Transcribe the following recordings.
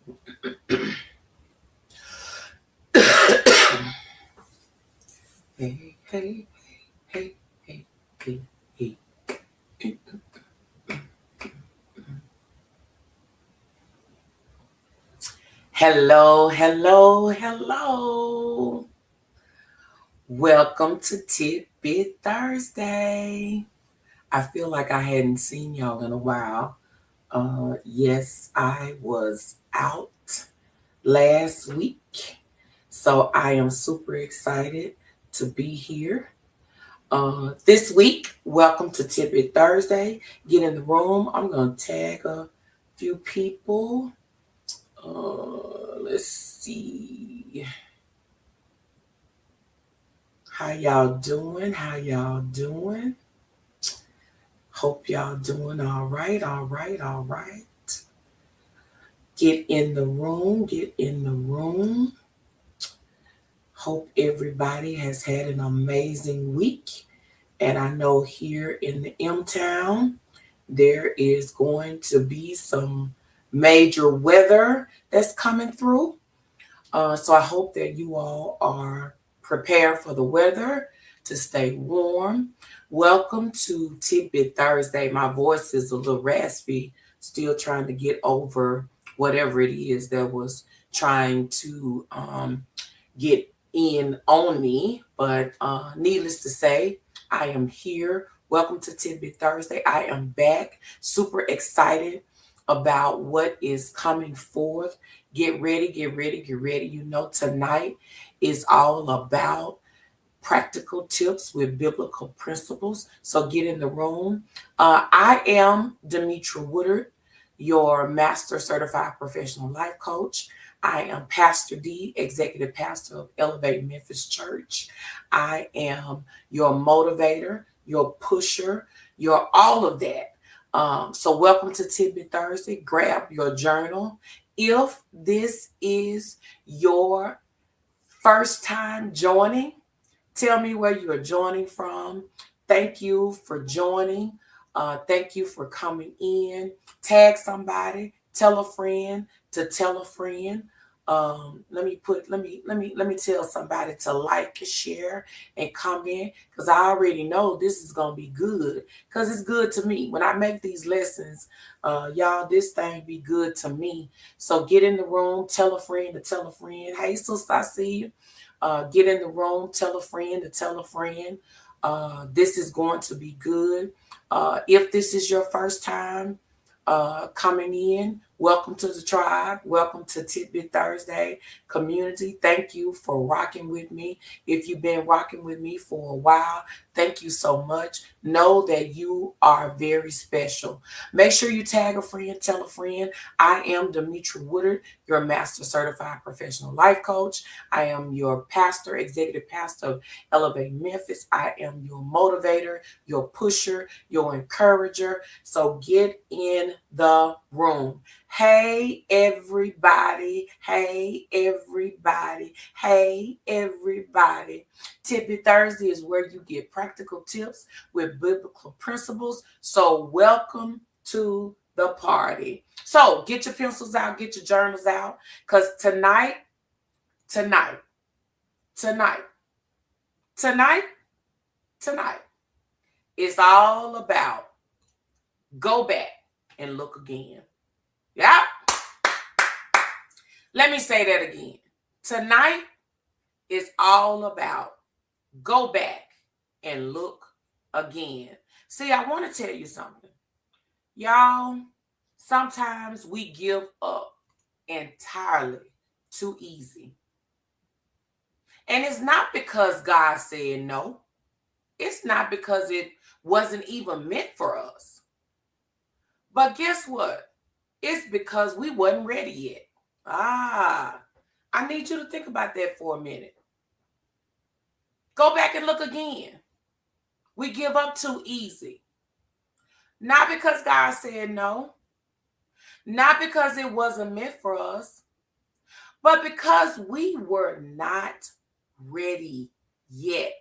Hey, hey, hey, hey, hey, hey. Hello, hello, hello. Welcome to Tidbit Thursday. I feel like I hadn't seen y'all in a while. Yes, I was out last week, so I am super excited to be here. This week, welcome to Tidbit Thursday. Get in the room. I'm going to tag a few people. Let's see. How y'all doing? How y'all doing? Hope y'all doing all right, all right, all right. Get in the room, get in the room. Hope everybody has had an amazing week. And I know here in the M Town, there is going to be some major weather that's coming through. So I hope that you all are prepared for the weather to stay warm. Welcome to Tidbit Thursday. My voice is a little raspy, still trying to get over whatever it is that was trying to get in on me. But needless to say, I am here. Welcome to Tidbit Thursday. I am back, super excited about what is coming forth. Get ready, get ready, get ready. You know, tonight is all about practical tips with biblical principles. So get in the room. I am Demetra Woodard, your Master Certified Professional Life Coach. I am Pastor D, Executive Pastor of Elevate Memphis Church. I am your motivator, your pusher, your all of that. So welcome to Tidbit Thursday. Grab your journal. If this is your first time joining, tell me where you are joining from. Thank you for joining. Thank you for coming in. Tag somebody. Tell a friend to tell a friend. Let me tell somebody to like, share, and comment because I already know this is gonna be good because it's good to me when I make these lessons. Y'all, this thing be good to me. So get in the room. Tell a friend to tell a friend. Hey, sister, I see you. Get in the room, tell a friend to tell a friend. This is going to be good. If this is your first time coming in, welcome to the tribe. Welcome to Tidbit Thursday community. Thank you for rocking with me. If you've been rocking with me for a while, thank you so much. Know that you are very special. Make sure you tag a friend, tell a friend. I am Demetra Woodard, your Master Certified Professional Life Coach. I am your pastor, executive pastor of Elevate Memphis. I am your motivator, your pusher, your encourager. So get in the room. Hey, everybody. Hey, everybody. Hey, everybody. Tidbit Thursday is where you get practical tips with biblical principles. So welcome to the party. So get your pencils out, get your journals out, because tonight, tonight, it's all about go back and look again. Yeah. Let me say that again. Tonight is all about go back and look again. See, I want to tell you something. Y'all, sometimes we give up entirely too easy. And it's not because God said no. It's not because it wasn't even meant for us. But guess what? It's because we wasn't ready yet. I need you to think about that for a minute. Go back and look again. We give up too easy. Not because God said no, not because it wasn't meant for us, but because we were not ready yet.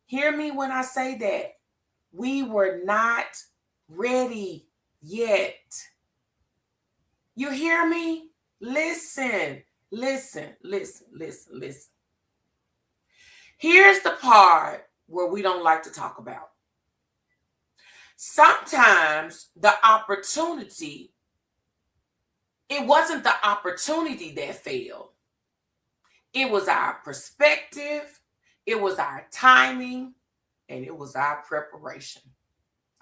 Hear me when I say that. We were not ready yet. You hear me? Listen, listen, listen, listen, listen. Here's the part where we don't like to talk about. Sometimes the opportunity, it wasn't the opportunity that failed. It was our perspective, it was our timing, and it was our preparation.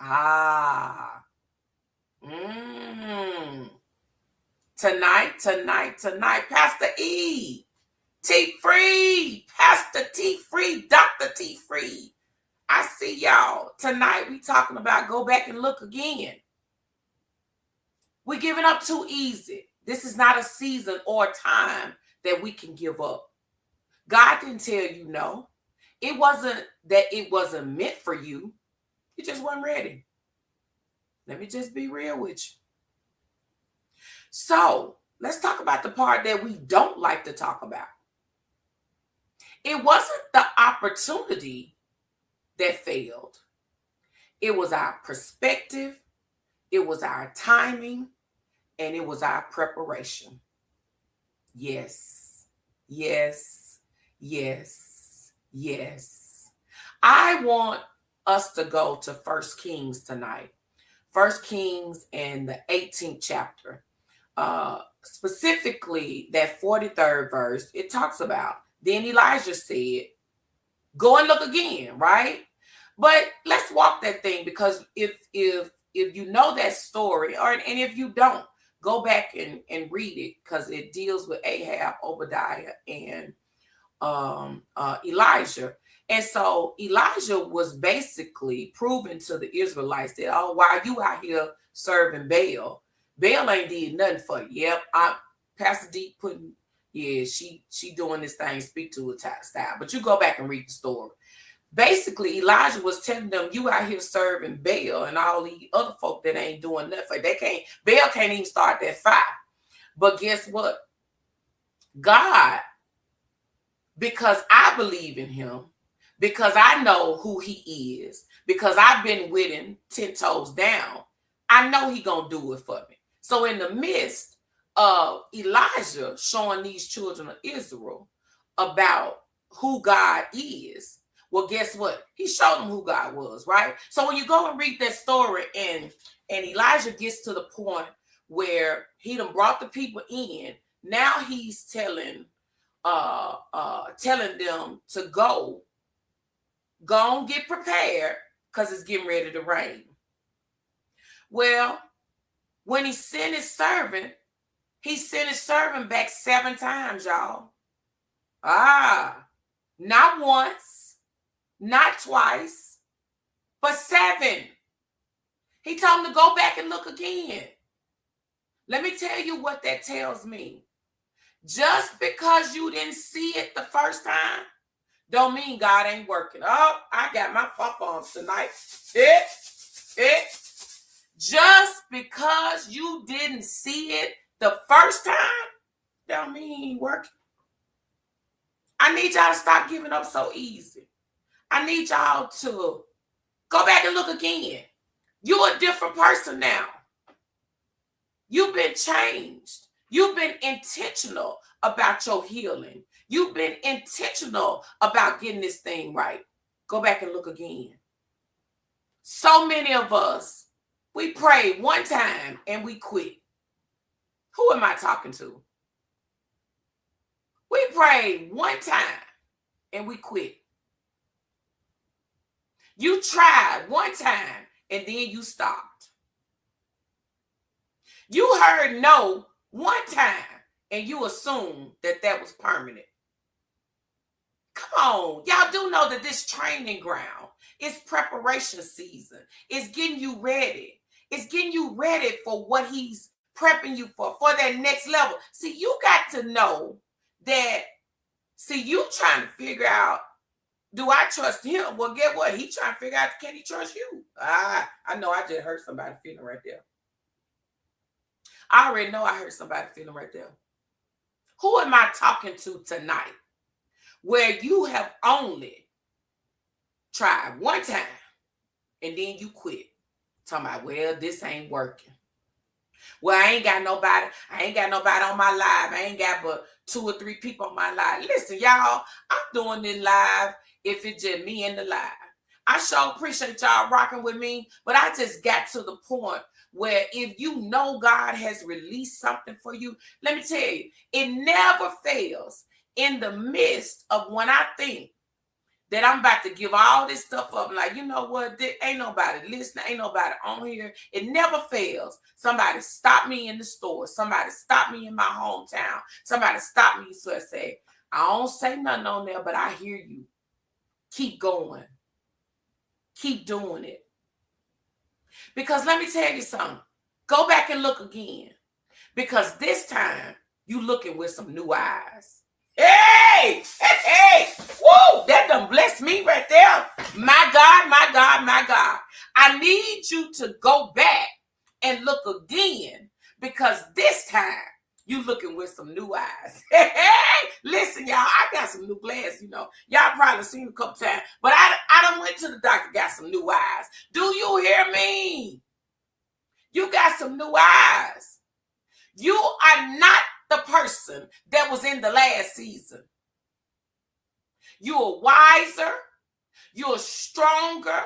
Ah. Tonight, Pastor E. T. Free, Pastor T. Free, Dr. T. Free. I see y'all. Tonight we talking about go back and look again. We're giving up too easy. This is not a season or a time that we can give up. God didn't tell you no. It wasn't that it wasn't meant for you. You just weren't ready. Let me just be real with you. So let's talk about the part that we don't like to talk about. It wasn't the opportunity that failed. It was our perspective, it was our timing, and it was our preparation. Yes, yes, yes, yes. I want us to go to 1 Kings tonight. 1 Kings and the 18th chapter. Specifically, that 43rd verse, it talks about, then Elijah said, go and look again, right? But let's walk that thing, because if you know that story, and if you don't, go back and read it, because it deals with Ahab, Obadiah, and Elijah. And so Elijah was basically proving to the Israelites that, oh, while you out here serving Baal ain't did nothing for you. Yep, Pastor D putting, yeah, she doing this thing, speak to a style. But you go back and read the story. Basically, Elijah was telling them, you out here serving Baal and all the other folk that ain't doing nothing. Baal can't even start that fire. But guess what? God, because I believe in him, because I know who he is, because I've been with him 10 toes down, I know he gonna do it for me. So in the midst of Elijah showing these children of Israel about who God is, well, guess what? He showed them who God was, right? So when you go and read that story, and Elijah gets to the point where he done brought the people in, now he's telling them to go and get prepared, because it's getting ready to rain. Well, when he sent his servant back 7 times, y'all. Not once, not twice, but 7. He told him to go back and look again. Let me tell you what that tells me. Just because you didn't see it the first time, don't mean God ain't working. Oh, I got my pop-ons tonight. Just because you didn't see it the first time, don't mean he ain't working. I need y'all to stop giving up so easy. I need y'all to go back and look again. You're a different person now. You've been changed. You've been intentional about your healing. You've been intentional about getting this thing right. Go back and look again. So many of us, we prayed one time and we quit. Who am I talking to? We prayed one time and we quit. You tried one time and then you stopped. You heard no one time and you assumed that was permanent. Come on, y'all do know that this training ground is preparation season. It's getting you ready. It's getting you ready for what he's prepping you for that next level. See, you got to know that, you trying to figure out, do I trust him? Well, get what? He trying to figure out, can he trust you? I know I just hurt somebody feeling right there. I already know I hurt somebody feeling right there. Who am I talking to tonight? Where you have only tried one time and then you quit. Talking about, well, this ain't working. Well, I ain't got nobody. I ain't got nobody on my live. I ain't got but 2 or 3 people on my live. Listen, y'all, I'm doing this live if it's just me in the live. I sure appreciate y'all rocking with me, but I just got to the point where if you know God has released something for you, let me tell you, it never fails in the midst of when I think that I'm about to give all this stuff up. Like, you know what? There ain't nobody listening. Ain't nobody on here. It never fails. Somebody stop me in the store. Somebody stop me in my hometown. Somebody stop me. So I say, I don't say nothing on there, but I hear you. Keep going. Keep doing it. Because let me tell you something. Go back and look again. Because this time, you looking with some new eyes. Hey, hey, hey, woo, that done blessed me right there. My God, my God, my God. I need you to go back and look again because this time you looking with some new eyes. Hey, listen, y'all, I got some new glasses, Y'all probably seen a couple times, but I done went to the doctor, got some new eyes. Do you hear me? You got some new eyes. You are not the person that was in the last season. You're wiser. You're stronger.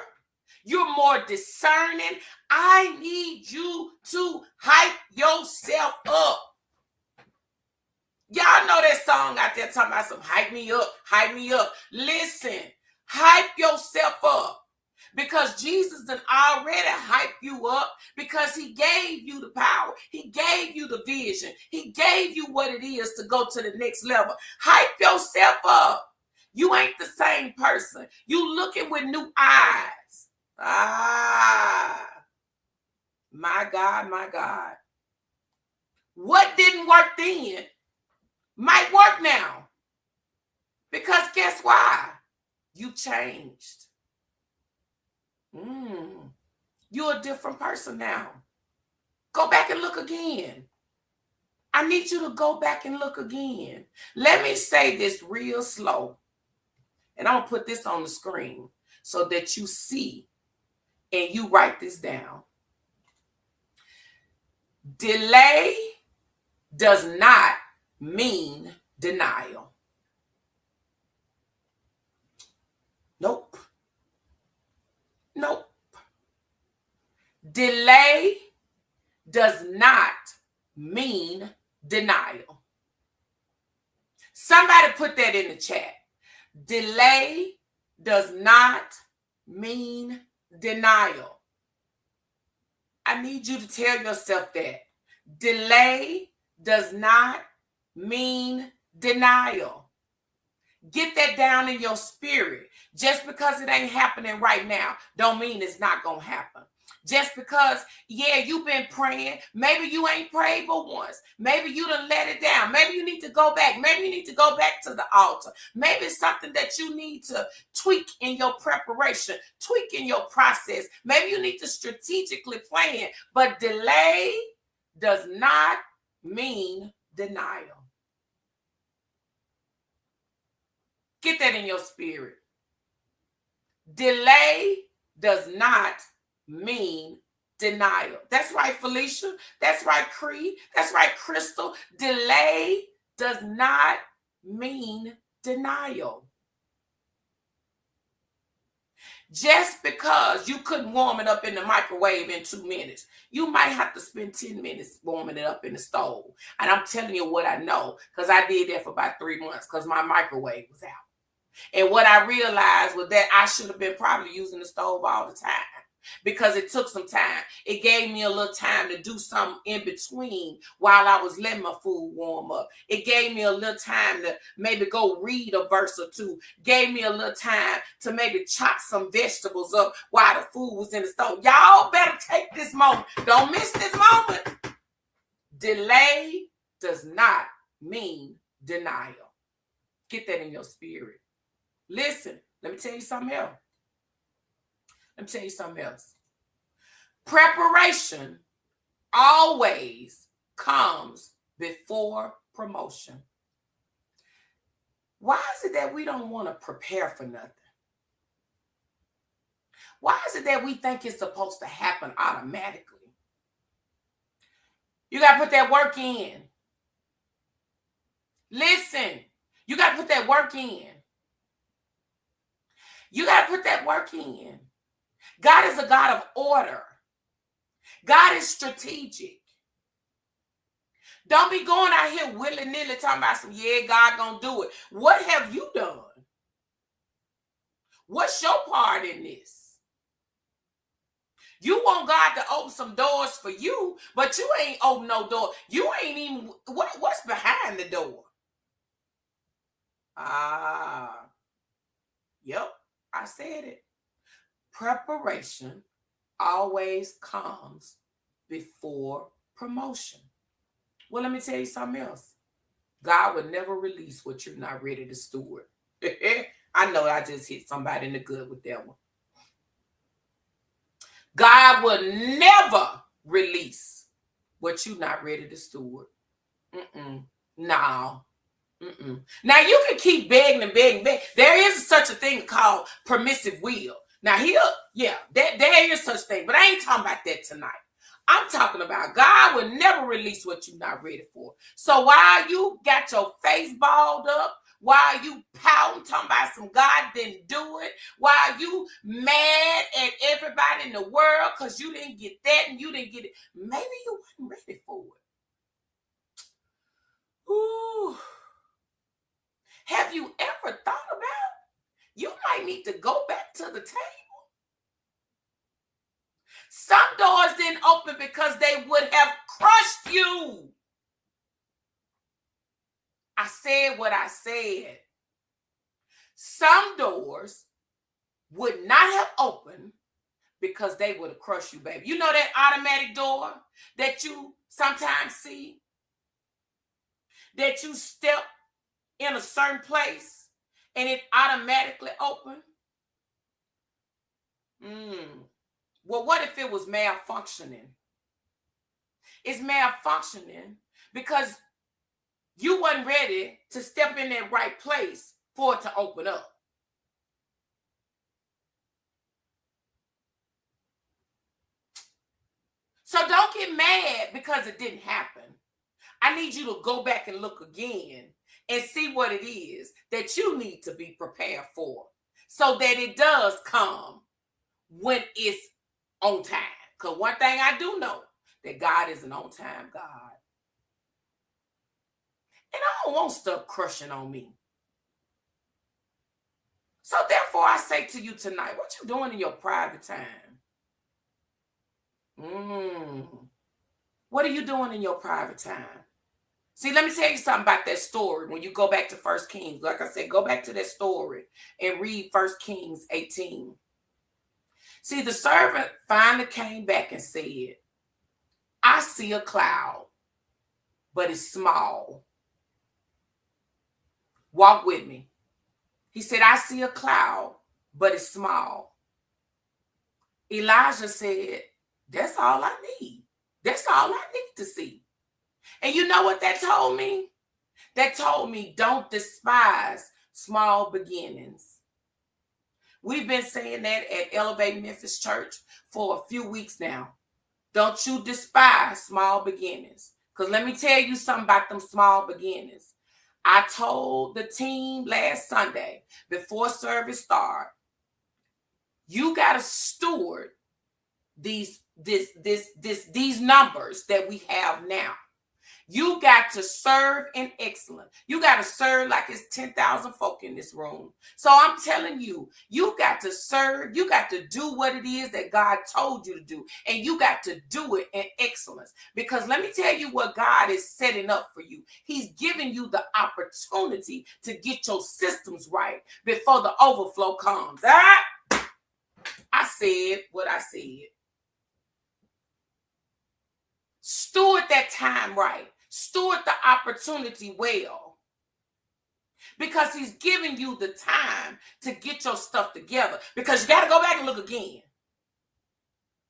You're more discerning. I need you to hype yourself up. Y'all know that song out there talking about some hype me up, hype me up. Listen, hype yourself up. Because Jesus done already hype you up because he gave you the power. He gave you the vision. He gave you what it is to go to the next level. Hype yourself up. You ain't the same person. You looking with new eyes. My God, my God. What didn't work then might work now. Because guess why? You changed. You're a different person now. Go back and look again. I need you to go back and look again. Let me say this real slow. And I'm going to put this on the screen so that you see and you write this down. Delay does not mean denial. Nope. Nope. Delay does not mean denial. Somebody put that in the chat. Delay does not mean denial. I need you to tell yourself that. Delay does not mean denial. Get that down in your spirit. Just because it ain't happening right now, don't mean it's not going to happen. Just because, you've been praying. Maybe you ain't prayed but once. Maybe you done let it down. Maybe you need to go back. Maybe you need to go back to the altar. Maybe it's something that you need to tweak in your preparation, tweak in your process. Maybe you need to strategically plan. But delay does not mean denial. Get that in your spirit. Delay does not mean denial. That's right, Felicia. That's right, Cree. That's right, Crystal. Delay does not mean denial. Just because you couldn't warm it up in the microwave in 2 minutes, you might have to spend 10 minutes warming it up in the stove. And I'm telling you what I know, because I did that for about 3 months because my microwave was out. And what I realized was that I should have been probably using the stove all the time because it took some time. It gave me a little time to do something in between while I was letting my food warm up. It gave me a little time to maybe go read a verse or two. Gave me a little time to maybe chop some vegetables up while the food was in the stove. Y'all better take this moment. Don't miss this moment. Delay does not mean denial. Get that in your spirit. Listen, let me tell you something else. Preparation always comes before promotion. Why is it that we don't want to prepare for nothing? Why is it that we think it's supposed to happen automatically? You got to put that work in. Listen, you got to put that work in. You got to put that work in. God is a God of order. God is strategic. Don't be going out here willy-nilly talking about some, yeah, God gonna do it. What have you done? What's your part in this? You want God to open some doors for you, but you ain't open no door. You ain't even, what's behind the door? Yep, I said it. Preparation always comes before promotion. Well, let me tell you something else. God would never release what you're not ready to steward. I know I just hit somebody in the good with that one. God will never release what you're not ready to steward. No. Now, you can keep begging and begging. There is such a thing called permissive will. Now, there is such thing, but I ain't talking about that tonight. I'm talking about God will never release what you're not ready for. So while you got your face balled up, while you pouting, talking about some God didn't do it, while you mad at everybody in the world because you didn't get that and you didn't get it, maybe you weren't ready for it. Ooh. Have you ever thought about you might need to go back to the table? Some doors didn't open because they would have crushed you. I said what I said. Some doors would not have opened because they would have crushed you, baby. You know that automatic door that you sometimes see? That you step in a certain place and it automatically open? Well, what if it was malfunctioning? It's malfunctioning because you wasn't ready to step in that right place for it to open up. So don't get mad because it didn't happen. I need you to go back and look again and see what it is that you need to be prepared for so that it does come when it's on time. Because one thing I do know, that God is an on-time God. And I don't want stuff crushing on me. So therefore, I say to you tonight, what you doing in your private time? What are you doing in your private time? See, let me tell you something about that story. When you go back to 1 Kings, like I said, go back to that story and read 1 Kings 18. See, the servant finally came back and said, I see a cloud, but it's small. Walk with me. He said, I see a cloud, but it's small. Elijah said, that's all I need. That's all I need to see. And you know what that told me? That told me don't despise small beginnings. We've been saying that at Elevate Memphis Church for a few weeks now. Don't you despise small beginnings. Because let me tell you something about them small beginnings. I told the team last Sunday before service started, you got to steward these numbers that we have now. You got to serve in excellence. You got to serve like it's 10,000 folk in this room. So I'm telling you, you got to serve. You got to do what it is that God told you to do. And you got to do it in excellence. Because let me tell you what God is setting up for you. He's giving you the opportunity to get your systems right before the overflow comes. All right? I said what I said. Steward that time right. Steward the opportunity well. Because he's giving you the time to get your stuff together. Because you got to go back and look again.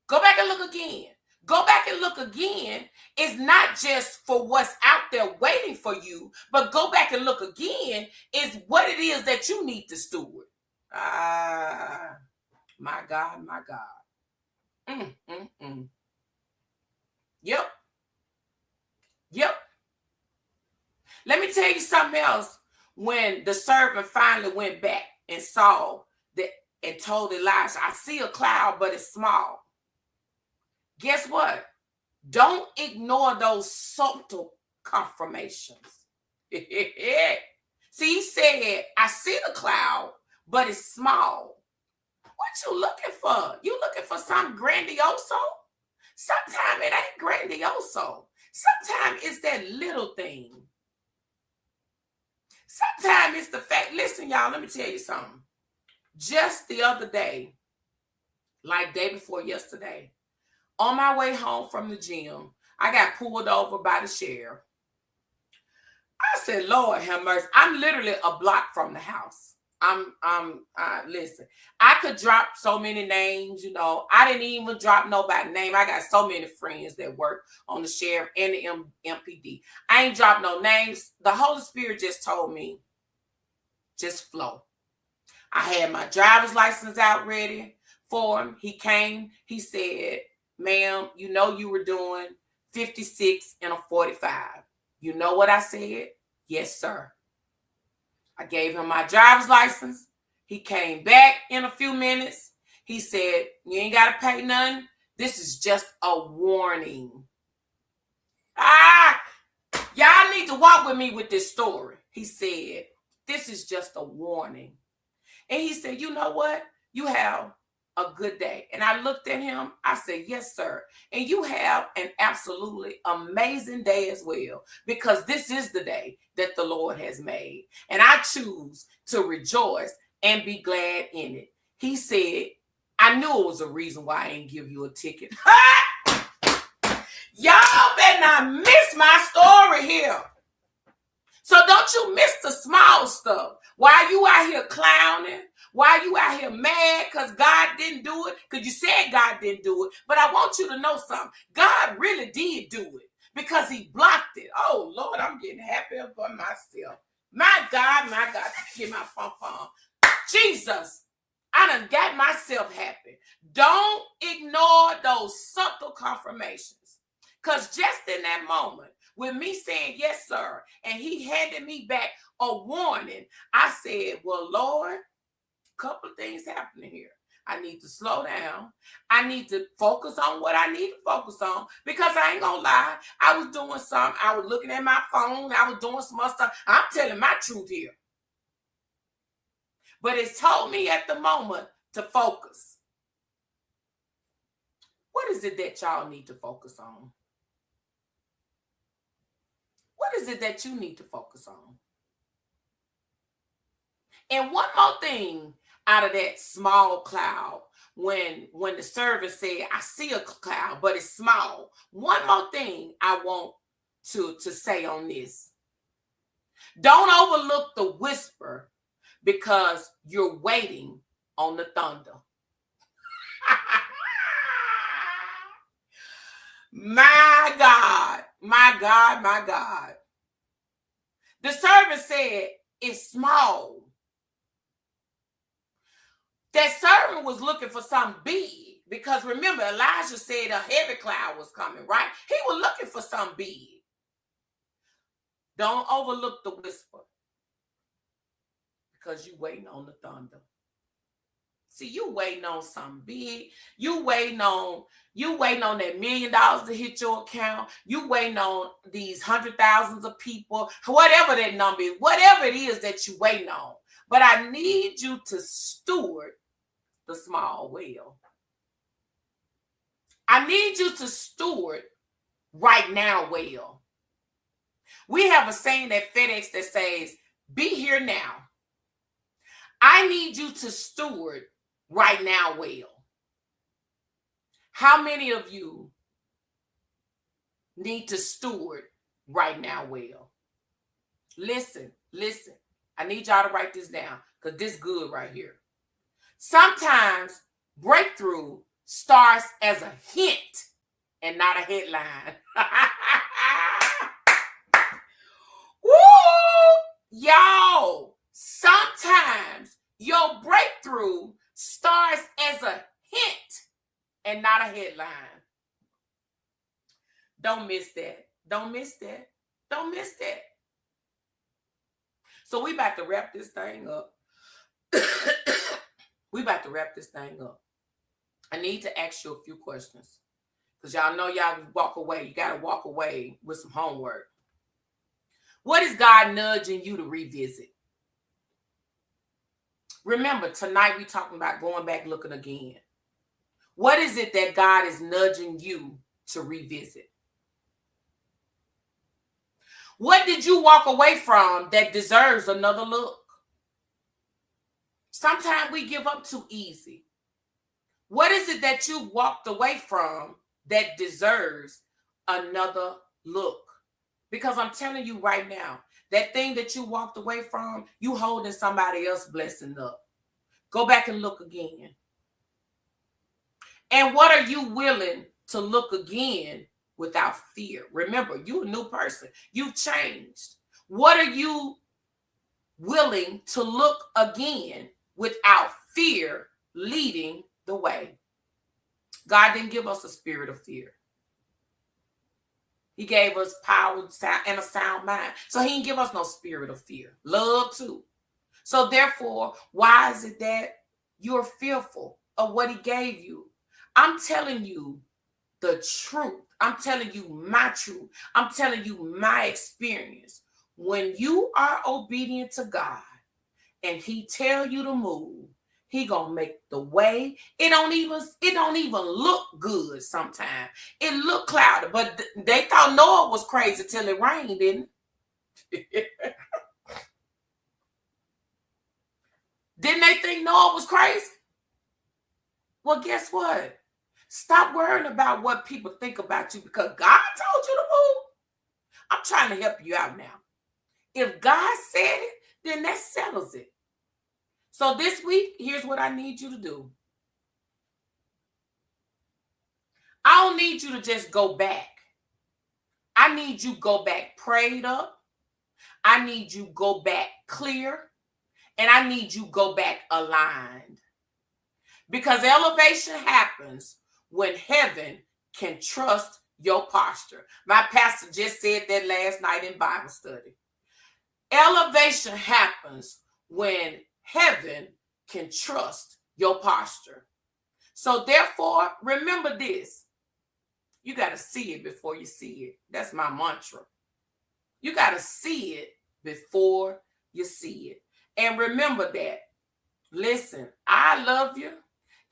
Go back and look again. Go back and look again is not just for what's out there waiting for you, but go back and look again is what it is that you need to steward. My God, my God. Yep. Let me tell you something else. When the servant finally went back and saw that and told Elijah, I see a cloud, but it's small. Guess what? Don't ignore those subtle confirmations. See, he said, I see the cloud, but it's small. What you looking for? You looking for something grandioso? Sometimes it ain't grandioso. Sometimes it's that little thing. Sometimes it's the fact. Listen, y'all, let me tell you something. Just the other day, like day before yesterday, on my way home from the gym, I got pulled over by the sheriff. I said, Lord have mercy. I'm literally a block from the house. Listen, I could drop so many names, you know. I didn't even drop nobody's name. I got so many friends that work on the sheriff and the MPD. I ain't dropped no names. The Holy Spirit just told me, just flow. I had my driver's license out ready for him. He came. He said, ma'am, you know you were doing 56 and a 45. You know what I said? Yes, sir. I gave him my driver's license. He came back in a few minutes. He said, you ain't got to pay nothing. This is just a warning. Y'all need to walk with me with this story. He said, this is just a warning. And he said, you know what? You have a good day. And I looked at him. I said, yes, sir. And you have an absolutely amazing day as well, because this is the day that the Lord has made. And I choose to rejoice and be glad in it. He said, I knew it was a reason why I ain't give you a ticket. Y'all better not miss my story here. So don't you miss the small stuff. Why you out here clowning? Why you out here mad because God didn't do it? Because you said God didn't do it. But I want you to know something. God really did do it because he blocked it. Oh, Lord, I'm getting happy for myself. My God, get my pom-pom. Jesus, I done got myself happy. Don't ignore those subtle confirmations. Because just in that moment, with me saying, yes, sir, and he handed me back a warning, I said, well, Lord, a couple of things happening here. I need to slow down. I need to focus on what I need to focus on, because I ain't gonna lie. I was doing something. I was looking at my phone. I was doing some other stuff. I'm telling my truth here. But it told me at the moment to focus. What is it that y'all need to focus on? What is it that you need to focus on? And one more thing out of that small cloud, when the servant said, I see a cloud, but it's small. One more thing I want to say on this. Don't overlook the whisper because you're waiting on the thunder. My God, my God, my God. The servant said, it's small. That servant was looking for something big, because remember, Elijah said a heavy cloud was coming, right? He was looking for something big. Don't overlook the whisper because you waiting on the thunder. See, you waiting on something big. You waiting on that $1 million to hit your account. You waiting on these 100,000s of people, whatever that number is, whatever it is that you waiting on. But I need you to steward the small well. I need you to steward right now well. We have a saying at FedEx that says, be here now. I need you to steward right now well. How many of you need to steward right now well? Listen. I need y'all to write this down, because this is good right here. Sometimes breakthrough starts as a hint and not a headline. Woo! Y'all, sometimes your breakthrough starts as a hint and not a headline. Don't miss that. Don't miss that. Don't miss that. So we about to wrap this thing up. We about to wrap this thing up. I need to ask you a few questions. Because y'all know y'all walk away. You got to walk away with some homework. What is God nudging you to revisit? Remember, tonight we talking about going back looking again. What is it that God is nudging you to revisit? What did you walk away from that deserves another look? Sometimes we give up too easy. What is it that you walked away from that deserves another look? Because I'm telling you right now, that thing that you walked away from, you holding somebody else's blessing up. Go back and look again. And what are you willing to look again without fear? Remember, you're a new person. You've changed. What are you willing to look again without fear leading the way? God didn't give us a spirit of fear. He gave us power and a sound mind. So he didn't give us no spirit of fear. Love too. So therefore, why is it that you're fearful of what he gave you? I'm telling you the truth. I'm telling you my truth. I'm telling you my experience. When you are obedient to God and he tell you to move, he gonna make the way. It don't even look good sometimes. It look cloudy, but they thought Noah was crazy till it rained, didn't it? Didn't they think Noah was crazy? Well, guess what? Stop worrying about what people think about you because God told you to move. I'm trying to help you out now. If God said it, then that settles it. So this week, here's what I need you to do. I don't need you to just go back. I need you go back prayed up. I need you go back clear. And I need you go back aligned. Because elevation happens when heaven can trust your posture. My pastor just said that last night in Bible study. Elevation happens when heaven can trust your posture. So therefore, remember this. You got to see it before you see it. That's my mantra. You got to see it before you see it. And remember that. Listen, I love you.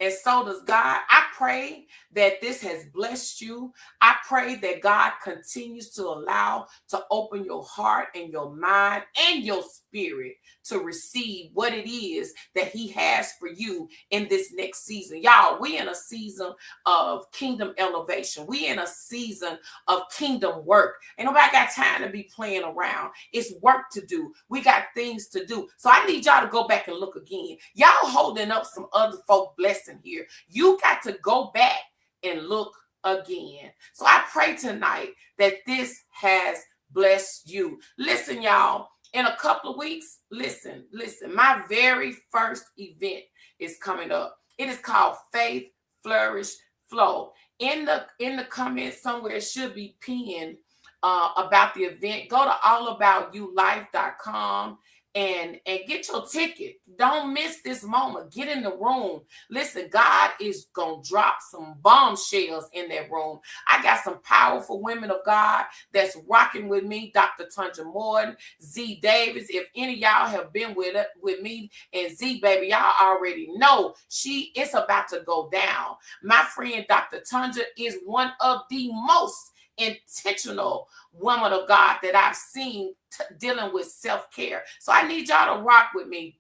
And so does God. I pray that this has blessed you. I pray that God continues to allow to open your heart and your mind and your spirit to receive what it is that he has for you in this next season. Y'all, we in a season of kingdom elevation. We in a season of kingdom work. Ain't nobody got time to be playing around. It's work to do. We got things to do. So I need y'all to go back and look again. Y'all holding up some other folk blessing here. You got to go back and look again. So I pray tonight that this has blessed you. Listen, y'all, in a couple of weeks, listen, my very first event is coming up. It is called Faith, Flourish, Flow. In the comments somewhere, it should be pinned about the event. Go to allaboutyoululife.com and get your ticket. Don't miss this moment. Get in the room. Listen, God is going to drop some bombshells in that room. I got some powerful women of God that's rocking with me. Dr. Tundra Morton, Z Davis. If any of y'all have been with me and Z, baby, y'all already know it's about to go down. My friend, Dr. Tundra, is one of the most intentional woman of God that I've seen dealing with self-care. So I need y'all to rock with me.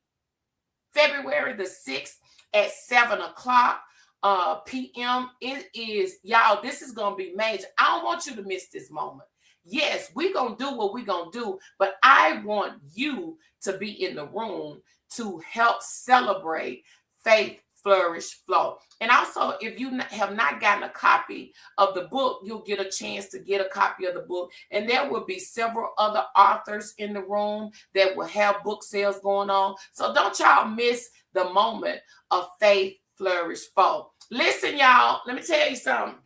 February the 6th at 7 o'clock p.m. It is, y'all, this is going to be major. I don't want you to miss this moment. Yes, we're going to do what we're going to do, but I want you to be in the room to help celebrate Faith, Flourish, Flow. And also, if you have not gotten a copy of the book, you'll get a chance to get a copy of the book. And there will be several other authors in the room that will have book sales going on. So don't y'all miss the moment of Faith, Flourish, Flow. Listen, y'all, let me tell you something.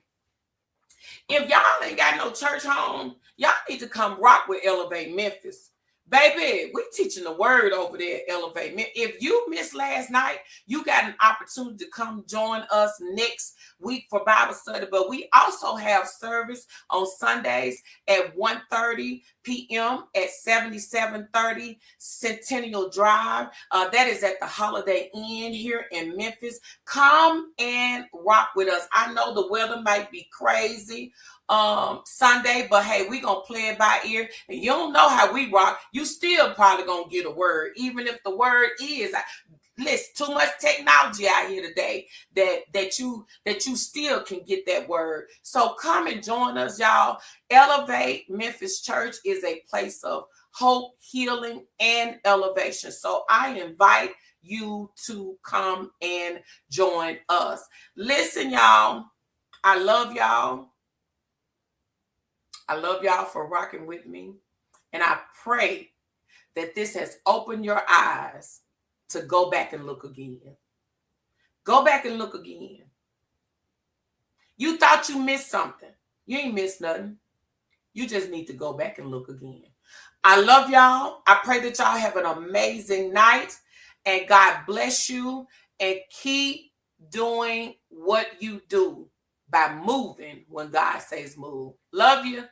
If y'all ain't got no church home, y'all need to come rock with Elevate Memphis. Baby, we teaching the word over there, Elevate. If you missed last night, you got an opportunity to come join us next week for Bible study. But we also have service on Sundays at 1:30 p.m. at 7730 Centennial Drive. That is at the Holiday Inn here in Memphis. Come and rock with us. I know the weather might be crazy Sunday, but hey, we gonna play it by ear, and you don't know how we rock. You still probably gonna get a word, even if the word is listen, too much technology out here today that you still can get that word. So come and join us, y'all. Elevate Memphis Church is a place of hope, healing, and elevation. So I invite you to come and join us. Listen, y'all, I love y'all. I love y'all for rocking with me. And I pray that this has opened your eyes to go back and look again. Go back and look again. You thought you missed something. You ain't missed nothing. You just need to go back and look again. I love y'all. I pray that y'all have an amazing night. And God bless you. And keep doing what you do by moving when God says move. Love you.